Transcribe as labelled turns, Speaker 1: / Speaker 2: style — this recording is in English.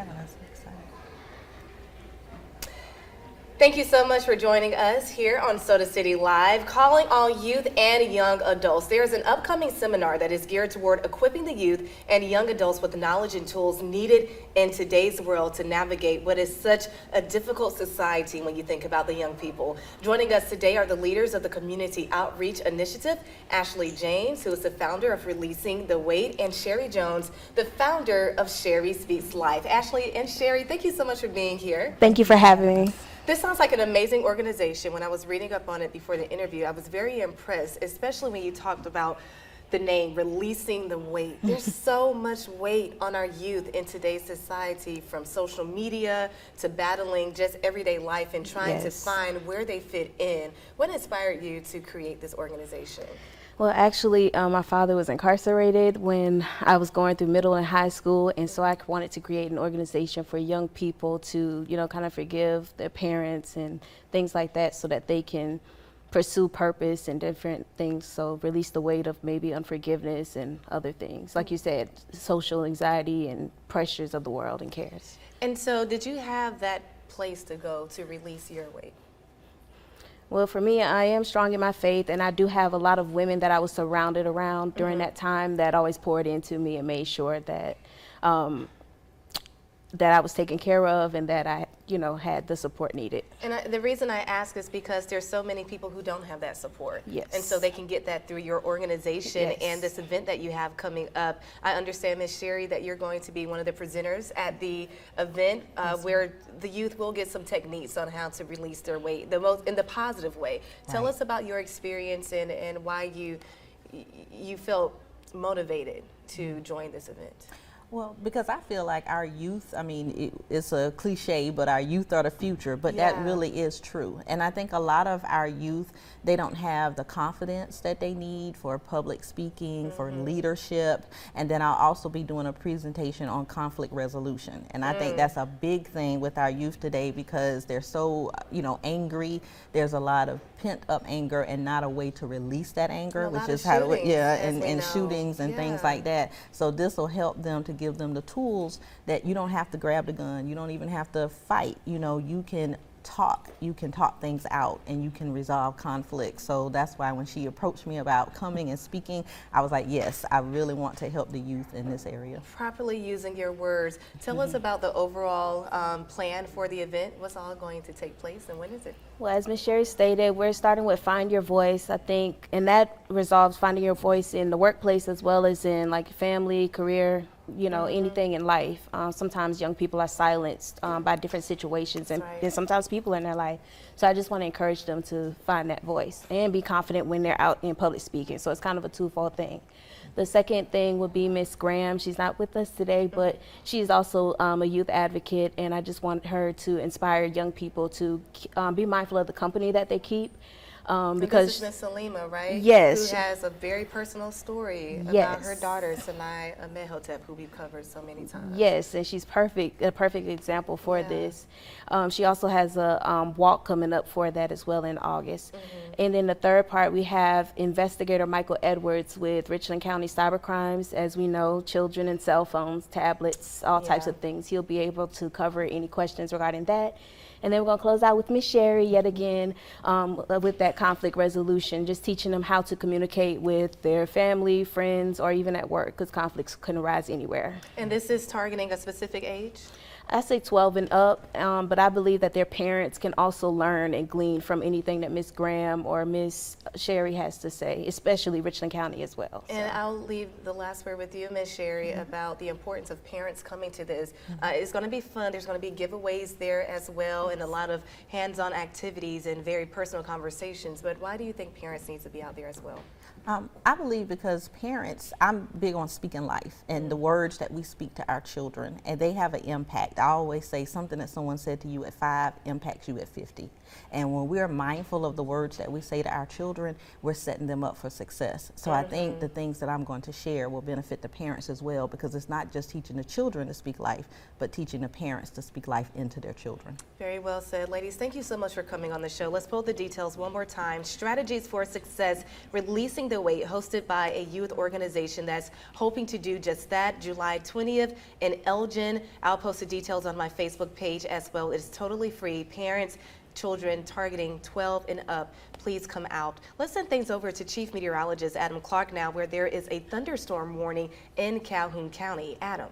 Speaker 1: having us. We're excited.
Speaker 2: Thank you so much for joining us here on Soda City Live, calling all youth and young adults. There is an upcoming seminar that is geared toward equipping the youth and young adults with the knowledge and tools needed in today's world to navigate what is such a difficult society when you think about the young people. Joining us today are the leaders of the Community Outreach Initiative, Ashley James, who is the founder of Releasing the Weight, and Sherry Jones, the founder of Sherry Speaks Life. Ashley and Sherry, thank you so much for being here.
Speaker 3: Thank you for having me.
Speaker 2: This sounds like an amazing organization. When I was reading up on it before the interview, I was very impressed, especially when you talked about the name, Releasing the Weight. There's so much weight on our youth in today's society, from social media to battling just everyday life and trying to find where they fit in. What inspired you to create this organization?
Speaker 3: Well, actually, my father was incarcerated when I was going through middle and high school, and so I wanted to create an organization for young people to, you know, kind of forgive their parents and things like that, so that they can pursue purpose and different things. So release the weight of maybe unforgiveness and other things. Like you said, social anxiety and pressures of the world and cares.
Speaker 2: And so did you have that place to go to release your weight?
Speaker 3: Well, for me, I am strong in my faith, and I do have a lot of women that I was surrounded around during that time that always poured into me and made sure that that I was taken care of and that I, you know, had the support needed.
Speaker 2: And the reason I ask is because there's so many people who don't have that support.
Speaker 3: Yes.
Speaker 2: And so they can get that through your organization
Speaker 3: Yes.
Speaker 2: and this event that you have coming up. I understand, Ms. Sherry, that you're going to be one of the presenters at the event where the youth will get some techniques on how to release their weight in the positive way. Tell us about your experience and why you felt motivated to join this event.
Speaker 1: Well, because I feel like our youth, I mean, it's a cliche, but our youth are the future, but that really is true. And I think a lot of our youth, they don't have the confidence that they need for public speaking, for leadership. And then I'll also be doing a presentation on conflict resolution. And I think that's a big thing with our youth today, because they're so, you know, angry. There's a lot of pent up anger and not a way to release that anger, which is how to, and shootings and things like that. So this will help them to give them the tools that you don't have to grab the gun, you don't even have to fight, you know, you can talk things out and you can resolve conflict. So that's why when she approached me about coming and speaking, I was like, yes, I really want to help the youth in this area.
Speaker 2: Properly using your words. Tell us about the overall plan for the event. What's all going to take place and when is it?
Speaker 3: Well, as Ms. Sherry stated, we're starting with Find Your Voice, I think, and that resolves finding your voice in the workplace as well as in like family, career, you know, anything in life. Sometimes young people are silenced by different situations, and there's sometimes people in their life. So I just want to encourage them to find that voice and be confident when they're out in public speaking. So it's kind of a twofold thing. The second thing would be Miss Graham. She's not with us today, but she's also a youth advocate, and I just want her to inspire young people to be mindful of the company that they keep. Because
Speaker 2: this is Miss Salima, right?
Speaker 3: Yes.
Speaker 2: Who has a very personal story about her daughter, Sanai Amehotep, who we've covered so many times.
Speaker 3: Yes, and she's a perfect example for this. She also has a walk coming up for that as well in August. And then the third part, we have investigator Michael Edwards with Richland County Cybercrimes. As we know, children and cell phones, tablets, all types of things. He'll be able to cover any questions regarding that. And then we're going to close out with Miss Sherry yet again with that conflict resolution, just teaching them how to communicate with their family, friends, or even at work, because conflicts can arise anywhere.
Speaker 2: And this is targeting a specific age?
Speaker 3: I say 12 and up, but I believe that their parents can also learn and glean from anything that Miss Graham or Miss Sherry has to say, especially Richland County as well.
Speaker 2: And I'll leave the last word with you, Miss Sherry, about the importance of parents coming to this. It's going to be fun. There's going to be giveaways there as well, and a lot of hands-on activities and very personal conversations. But why do you think parents need to be out there as well?
Speaker 1: I believe because parents, I'm big on speaking life and the words that we speak to our children, and they have an impact. I always say something that someone said to you at 5 impacts you at 50. And when we're mindful of the words that we say to our children, we're setting them up for success. So I think the things that I'm going to share will benefit the parents as well, because it's not just teaching the children to speak life, but teaching the parents to speak life into their children.
Speaker 2: Very well said. Ladies, thank you so much for coming on the show. Let's pull the details one more time. Strategies for success, releasing Missing the Weight, hosted by a youth organization that's hoping to do just that, July 20th in Elgin. I'll post the details on my Facebook page as well. It's totally free. Parents, children targeting 12 and up, please come out. Let's send things over to Chief Meteorologist Adam Clark now, where there is a thunderstorm warning in Calhoun County. Adam.